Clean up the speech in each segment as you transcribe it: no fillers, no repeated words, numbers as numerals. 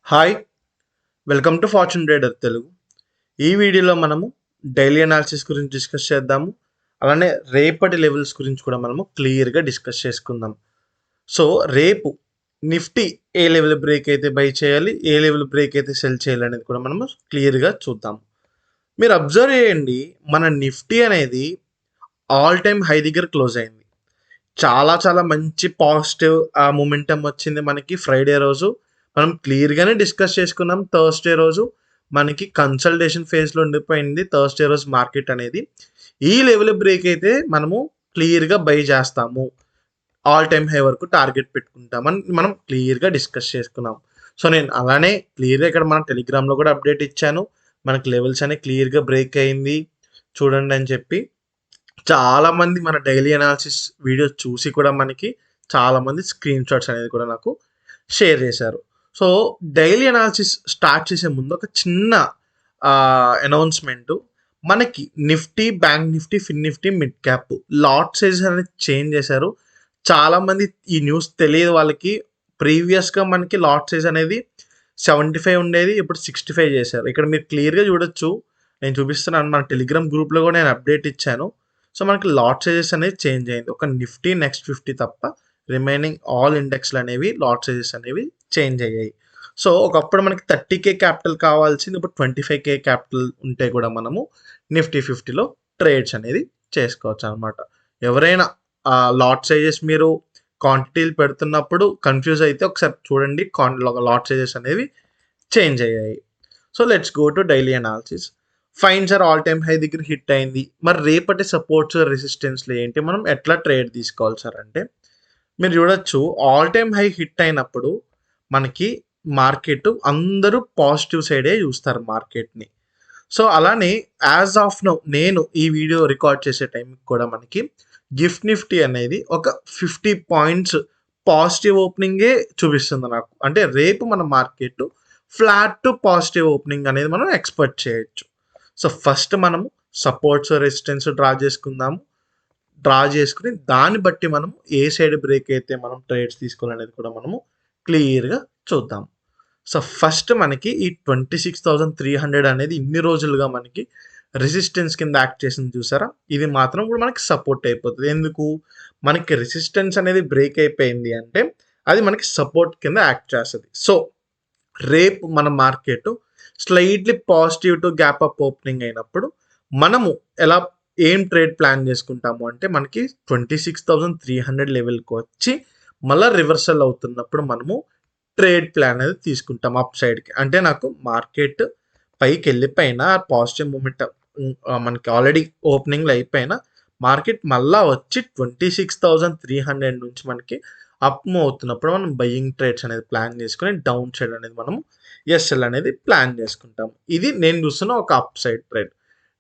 Hi! Welcome to fortune trader Telugu. ఈ వీడియోలో మనము డైలీ అనాలిసిస్ గురించి డిస్కస్ చేద్దాము. అలానే రేపటి లెవెల్స్ గురించి కూడా మనము క్లియర్‌గా డిస్కస్ చేసుకుందాం. సో, రేపు నిఫ్టీ ఏ లెవెల్ బ్రేక్ అయితే బై చేయాలి, ఏ లెవెల్ బ్రేక్ అయితే సెల్ చేయాలనేది కూడా మనము క్లియర్‌గా చూద్దాం. మీరు అబ్జర్వ్ చేయండి, మన నిఫ్టీ అనేది ఆల్ టైమ్ హై దగ్గర క్లోజ్ అయింది. చాలా చాలా మంచి పాజిటివ్ మొమెంటమ్ వచ్చింది మనకి ఫ్రైడే రోజు. మనం క్లియర్‌గానే డిస్కస్ చేసుకున్నాం. థర్స్‌డే రోజు మనకి కన్సల్టేషన్ ఫేజ్‌లో ఉండిపోయింది. థర్స్‌డే రోజు మార్కెట్ అనేది. ఈ లెవెల్ బ్రేక్ అయితే మనము క్లియర్‌గా బై చేస్తాము. ఆల్ టైమ్ హై వరకు టార్గెట్ పెట్టుకుంటామని మనం క్లియర్‌గా డిస్కస్ చేసుకున్నాం. సో, నేను అలానే క్లియర్‌గా ఇక్కడ మన టెలిగ్రామ్‌లో కూడా అప్డేట్ ఇచ్చాను. మనకి లెవెల్స్ అనేవి క్లియర్‌గా బ్రేక్ అయింది చూడండి అని చెప్పి. చాలామంది మన డైలీ అనాలిసిస్ వీడియోస్ చూసి కూడా మనకి చాలామంది స్క్రీన్ షాట్స్ అనేది కూడా నాకు షేర్ చేశారు. సో, డైలీ అనాలిసిస్ స్టార్ట్ చేసే ముందు ఒక చిన్న అనౌన్స్‌మెంటు. మనకి Nifty, bank Nifty, fin Nifty, mid cap lot sizes అనేది చేంజ్ చేశారు. చాలామంది ఈ న్యూస్ తెలియదు వాళ్ళకి. ప్రీవియస్‌గా మనకి లాట్ సైజ్ అనేది 75 ఉండేది. ఇప్పుడు 65 చేశారు. ఇక్కడ మీరు క్లియర్‌గా చూడొచ్చు. నేను చూపిస్తున్నాను. మన టెలిగ్రామ్ గ్రూప్‌లో కూడా నేను అప్డేట్ ఇచ్చాను. సో, మనకి లాట్ సైజెస్ అనేది చేంజ్ అయింది. ఒక నిఫ్టీ, నెక్స్ట్ 50 తప్ప రిమైనింగ్ ఆల్ ఇండెక్స్‌లు అనేవి లాట్ సైజెస్ అనేవి చేంజ్ అయ్యాయి. సో, ఒకప్పుడు మనకి 30,000 క్యాపిటల్ కావాల్సింది ఇప్పుడు 25,000 క్యాపిటల్ ఉంటే కూడా మనము నిఫ్టీ 50లో ట్రేడ్స్ అనేది చేసుకోవచ్చనమాట. ఎవరైనా లాట్ సైజెస్ మీరు క్వాంటిటీలు పెడుతున్నప్పుడు కన్‌ఫ్యూజ్ అయితే ఒకసారి చూడండి. లాట్ సైజెస్ అనేవి చేంజ్ అయ్యాయి. So, let's go to daily analysis. Fine sir, all time high దగ్గర హిట్ అయింది. మరి రేపటి సపోర్ట్స్, రెసిస్టెన్స్‌లు ఏంటి? మనం ఎట్లా ట్రేడ్ తీసుకోవాలి సార్ అంటే, మీరు చూడొచ్చు ఆల్ టైమ్ హై హిట్ అయినప్పుడు మనకి మార్కెట్ అందరూ పాజిటివ్ సైడే చూస్తారు మార్కెట్‌ని. సో, అలానే యాజ్ ఆఫ్ నౌ నేను ఈ వీడియో రికార్డ్ చేసే టైంకి కూడా మనకి గిఫ్ట్ నిఫ్టీ అనేది ఒక 50 పాయింట్స్ పాజిటివ్ ఓపెనింగే చూపిస్తుంది నాకు. అంటే రేపు మన market flat to positive opening అనేది మనం ఎక్స్‌పెక్ట్ చేయొచ్చు. సో, ఫస్ట్ మనము సపోర్ట్స్, రెసిస్టెన్స్ డ్రా చేసుకొని దాన్ని బట్టి మనం ఏ సైడ్ బ్రేక్ అయితే మనం ట్రేడ్స్ తీసుకోవాలనేది కూడా మనము క్లియర్‌గా చూద్దాం. సో, ఫస్ట్ మనకి ఈ 26,300 అనేది ఇన్ని రోజులుగా మనకి రెసిస్టెన్స్ కింద యాక్ట్ చేసింది చూసారా? ఇది మాత్రం ఇప్పుడు మనకి సపోర్ట్ అయిపోతది. ఎందుకు? మనకి రెసిస్టెన్స్ అనేది బ్రేక్ అయిపోయింది అంటే అది మనకి సపోర్ట్ కింద యాక్ట్ చేస్తది. సో, రేపు మన market slightly positive to gap up opening అయినప్పుడు మనము ఎలా ఏం ట్రేడ్ ప్లాన్ చేసుకుంటాము అంటే మనకి 26,300 లెవెల్‌కి వచ్చి మళ్ళా రివర్సల్ అవుతున్నప్పుడు మనము ట్రేడ్ ప్లాన్ అనేది తీసుకుంటాం అప్ సైడ్‌కి. అంటే నాకు మార్కెట్ పైకెళ్ళిపోయినా పాజిటివ్ మొమెంటం మనకి ఆల్రెడీ ఓపెనింగ్‌లో అయిపోయినా మార్కెట్ మళ్ళా వచ్చి 26,300 నుంచి మనకి అప్ మూవ్ అవుతున్నప్పుడు మనం బయింగ్ ట్రేడ్స్ అనేది ప్లాన్ చేసుకొని డౌన్ సైడ్ అనేది మనము ఎస్ఎల్ అనేది ప్లాన్ చేసుకుంటాం. ఇది నేను చూస్తున్న ఒక అప్ సైడ్ ట్రేడ్.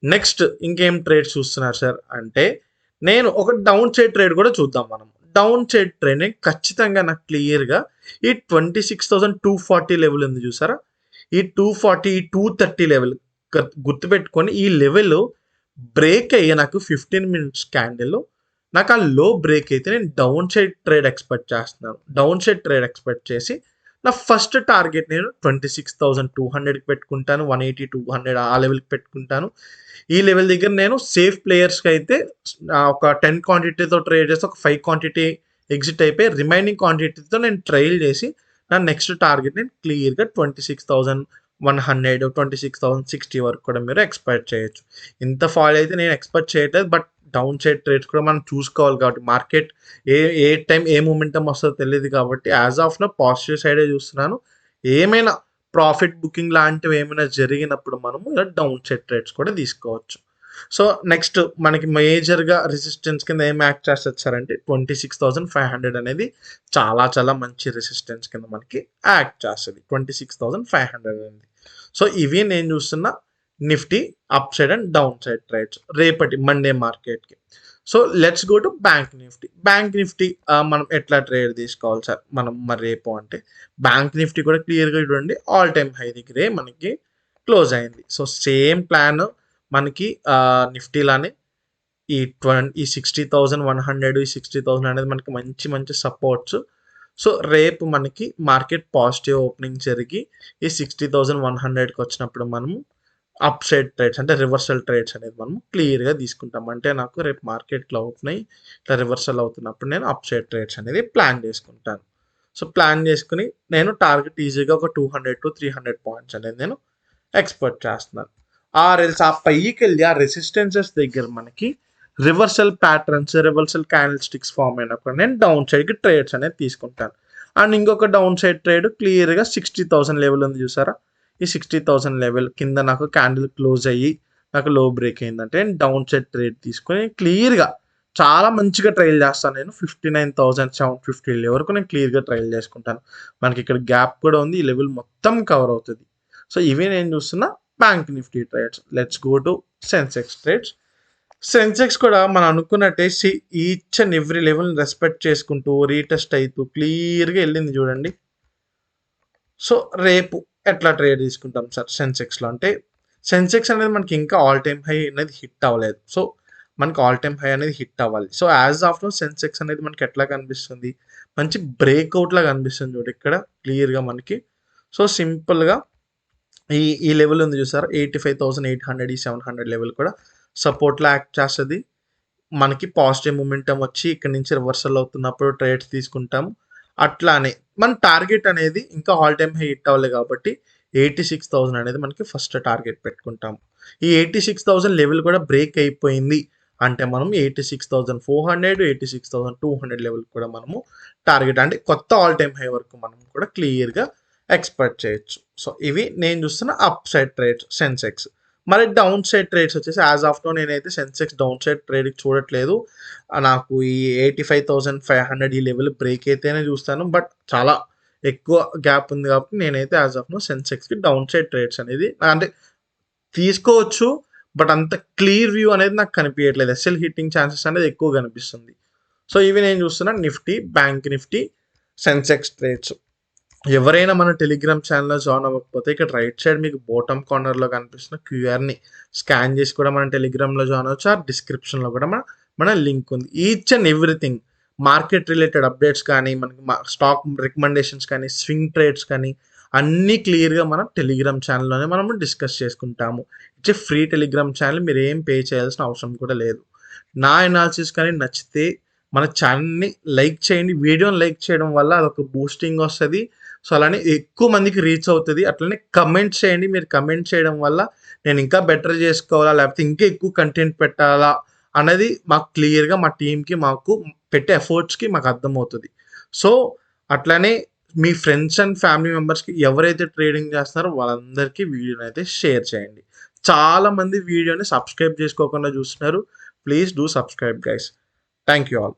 నెక్స్ట్ ఇంకేం ట్రేడ్స్ చూస్తున్నారు సార్ అంటే, నేను ఒక డౌన్ సైడ్ ట్రేడ్ కూడా చూద్దాం మనం. డౌన్ సైడ్ ట్రేడ్‌ని ఖచ్చితంగా నాకు క్లియర్‌గా ఈ 26,240 లెవెల్ ఉంది చూసారా? ఈ 240, ఈ 230 లెవెల్ గుర్తుపెట్టుకొని ఈ లెవెల్ బ్రేక్ అయ్యి నాకు 15 మినిట్స్ క్యాండిల్‌లో నాకు ఆ లో బ్రేక్ అయితే నేను డౌన్ సైడ్ ట్రేడ్ ఎక్స్‌పెక్ట్ చేస్తున్నాను. డౌన్ సైడ్ ట్రేడ్ ఎక్స్‌పెక్ట్ చేసి నా ఫస్ట్ టార్గెట్ నేను 26,200కి పెట్టుకుంటాను. 180, 200 ఆ లెవెల్‌కి పెట్టుకుంటాను. ఈ లెవెల్ దగ్గర నేను సేఫ్ ప్లేయర్స్‌కి అయితే ఒక 10 క్వాంటిటీతో ట్రేడ్ చేసి ఒక 5 క్వాంటిటీ ఎగ్జిట్ అయిపోయి రిమైనింగ్ క్వాంటిటీతో నేను ట్రైల్ చేసి నా నెక్స్ట్ టార్గెట్ నేను క్లియర్‌గా 26,100, 26,060 వరకు కూడా మీరు ఎక్స్‌పెక్ట్ చేయొచ్చు. ఇంత ఫాల్ అయితే నేను ఎక్స్‌పెక్ట్ చేయట్లేదు. బట్ డౌన్ సైడ్ ట్రేడ్స్ కూడా మనం చూసుకోవాలి కాబట్టి మార్కెట్ ఏ ఏ టైం ఏ మొమెంటమ్ వస్తుందో తెలియదు కాబట్టి యాజ్ ఆఫ్ నౌ పాజిటివ్ సైడే చూస్తున్నాను. ఏమైనా ప్రాఫిట్ బుకింగ్ లాంటివి ఏమైనా జరిగినప్పుడు మనము ఇలా డౌన్ సైడ్ ట్రేడ్స్ కూడా తీసుకోవచ్చు. సో, నెక్స్ట్ మనకి మేజర్‌గా రెసిస్టెన్స్ కింద ఏం యాక్ట్ చేస్తది సార్ అంటే 26,500 అనేది చాలా చాలా మంచి రెసిస్టెన్స్ కింద మనకి యాక్ట్ చేస్తది. 26,500 అనేది. సో, ఇవి నేను చూస్తున్న Nifty up side and down side trades రేపటి మండే మార్కెట్‌కి. So, let's go to bank Nifty. Bank Nifty మనం ఎట్లా ట్రేడ్ తీసుకోవాలి సార్ మనం మరి రేపు అంటే, బ్యాంక్ నిఫ్టీ కూడా క్లియర్‌గా చూడండి ఆల్ టైమ్ హై దగ్గరే మనకి క్లోజ్ అయింది. సో, సేమ్ ప్లాన్ మనకి నిఫ్టీలానే ఈ 60,100, ఈ 60,000 అనేది మనకి మంచి మంచి సపోర్ట్స్. సో రేపు మనకి మార్కెట్ పాజిటివ్ ఓపెనింగ్ జరిగి ఈ 60,100కి వచ్చినప్పుడు మనము అప్ సైడ్ ట్రేడ్స్ అంటే రివర్సల్ ట్రేడ్స్ అనేది మనం క్లియర్గా తీసుకుంటాం. అంటే నాకు రేపు మార్కెట్లో ఓపెన్ అయ్యి ఇట్లా రివర్సల్ అవుతున్నప్పుడు నేను అప్ సైడ్ ట్రేడ్స్ అనేది ప్లాన్ చేసుకుంటాను. సో ప్లాన్ చేసుకుని నేను టార్గెట్ ఈజీగా ఒక 200 to 300 పాయింట్స్ అనేది నేను ఎక్స్పెక్ట్ చేస్తున్నాను. ఆ పైకి వెళ్ళి ఆ రెసిస్టెన్సెస్ దగ్గర మనకి reversal patterns, reversal candlesticks form అయినప్పుడు నేను డౌన్ సైడ్కి ట్రేడ్స్ అనేది తీసుకుంటాను. అండ్ ఇంకొక డౌన్ సైడ్ ట్రేడ్ క్లియర్గా 60,000 లెవెల్ ఉంది చూసారా, ఈ 60,000 లెవెల్ కింద నాకు క్యాండిల్ క్లోజ్ అయ్యి నాకు లో బ్రేక్ అయిందంటే నేను డౌన్ సైడ్ ట్రేడ్ తీసుకొని క్లియర్గా చాలా మంచిగా ట్రైల్ చేస్తాను. నేను 59,750 వరకు నేను క్లియర్గా ట్రైల్ చేసుకుంటాను. మనకి ఇక్కడ గ్యాప్ కూడా ఉంది, ఈ లెవెల్ మొత్తం కవర్ అవుతుంది. సో ఇవి నేను చూస్తున్నా bank Nifty trades. Let's go to Sensex trades. Sensex కూడా మనం అనుకున్నట్టే ఈచ్ అండ్ ఎవ్రీ లెవెల్ని రెస్పెక్ట్ చేసుకుంటూ రీటెస్ట్ అవుతూ క్లియర్గా వెళ్ళింది చూడండి. సో రేపు ఎట్లా ట్రేడ్ తీసుకుంటాం సార్ సెన్సెక్స్లో అంటే, సెన్సెక్స్ అనేది మనకి ఇంకా ఆల్ టైమ్ హై అనేది హిట్ అవ్వలేదు. సో మనకి ఆల్ టైమ్ హై అనేది హిట్ అవ్వాలి. So as of now Sensex అనేది మనకి ఎట్లా కనిపిస్తుంది, మంచి బ్రేక్అవుట్ లాగా కనిపిస్తుంది చూడు ఇక్కడ క్లియర్గా మనకి. సో సింపుల్గా ఈ లెవెల్ ఉంది చూసారా 85,800, ఈ 700 లెవెల్ కూడా సపోర్ట్లో యాక్ట్ చేస్తుంది. మనకి పాజిటివ్ మూమెంటం వచ్చి ఇక్కడ నుంచి రివర్సల్ అవుతున్నప్పుడు ట్రేడ్స్ తీసుకుంటాము. అట్లానే మన టార్గెట్ అనేది ఇంకా ఆల్ టైమ్ హై హిట్ అవ్వాలి కాబట్టి 86,000 అనేది మనకి ఫస్ట్ టార్గెట్ పెట్టుకుంటాము. ఈ 86,000 లెవెల్ కూడా బ్రేక్ అయిపోయింది అంటే మనం 86,400, 86,200 లెవెల్ కూడా మనము టార్గెట్ అంటే కొత్త ఆల్ టైమ్ హై వరకు మనం కూడా క్లియర్గా ఎక్స్పెక్ట్ చేయొచ్చు. సో ఇవి నేను చూస్తున్న అప్ సైడ్ ట్రేడ్స్ సెన్సెక్స్. మరి డౌన్ సైడ్ ట్రేడ్స్ వచ్చేసి యాజ్ ఆఫ్ నో నేనైతే సెన్సెక్స్ డౌన్ సైడ్ ట్రేడ్ చూడట్లేదు. నాకు ఈ 85,500 ఈ లెవెల్ బ్రేక్ అయితేనే చూస్తాను. బట్ చాలా ఎక్కువ గ్యాప్ ఉంది కాబట్టి నేనైతే యాజ్ ఆఫ్ నో సెన్సెక్స్కి డౌన్ సైడ్ ట్రేడ్స్ అనేది అంటే తీసుకోవచ్చు. బట్ అంత క్లియర్ వ్యూ అనేది నాకు కనిపించట్లేదు. ఎస్ఎల్ హిట్టింగ్ ఛాన్సెస్ అనేది ఎక్కువ కనిపిస్తుంది. సో ఇవి నేను చూస్తున్నా Nifty, bank Nifty, Sensex trades. ఎవరైనా మన టెలిగ్రామ్ ఛానల్లో జాయిన్ అవ్వకపోతే ఇక్కడ రైట్ సైడ్ మీకు బాటమ్ కార్నర్లో కనిపిస్తున్న క్యూఆర్ని స్కాన్ చేసి కూడా మన టెలిగ్రామ్లో జాయిన్ అవ్వచ్చు. ఆ డిస్క్రిప్షన్లో కూడా మన లింక్ ఉంది. Each and everything market related updates కానీ, మనకి స్టాక్ రికమెండేషన్స్ కానీ, స్వింగ్ ట్రేడ్స్ కానీ అన్నీ క్లియర్గా మన టెలిగ్రామ్ ఛానల్లోనే మనము డిస్కస్ చేసుకుంటాము. ఇట్స్ ఫ్రీ టెలిగ్రామ్ ఛానల్, మీరు ఏం పే చేయాల్సిన అవసరం కూడా లేదు. నా ఎనాలిసిస్ కానీ నచ్చితే మన ఛానల్ని లైక్ చేయండి. వీడియోని లైక్ చేయడం వల్ల అదొక బూస్టింగ్ వస్తుంది. సో అలానే ఎక్కువ మందికి రీచ్ అవుతుంది. అట్లనే కమెంట్ చేయండి. మీరు కమెంట్ చేయడం వల్ల నేను ఇంకా బెటర్ చేసుకోవాలా, లేకపోతే ఇంకా ఎక్కువ కంటెంట్ పెట్టాలా అనేది మాకు క్లియర్గా మా టీంకి మాకు పెట్టే ఎఫర్ట్స్కి మాకు అర్థమవుతుంది. సో అట్లానే మీ ఫ్రెండ్స్ అండ్ ఫ్యామిలీ మెంబర్స్కి ఎవరైతే ట్రేడింగ్ చేస్తున్నారో వాళ్ళందరికీ వీడియోని అయితే షేర్ చేయండి. చాలామంది వీడియోని సబ్స్క్రైబ్ చేసుకోకుండా చూస్తున్నారు. Please do subscribe guys. Thank you all.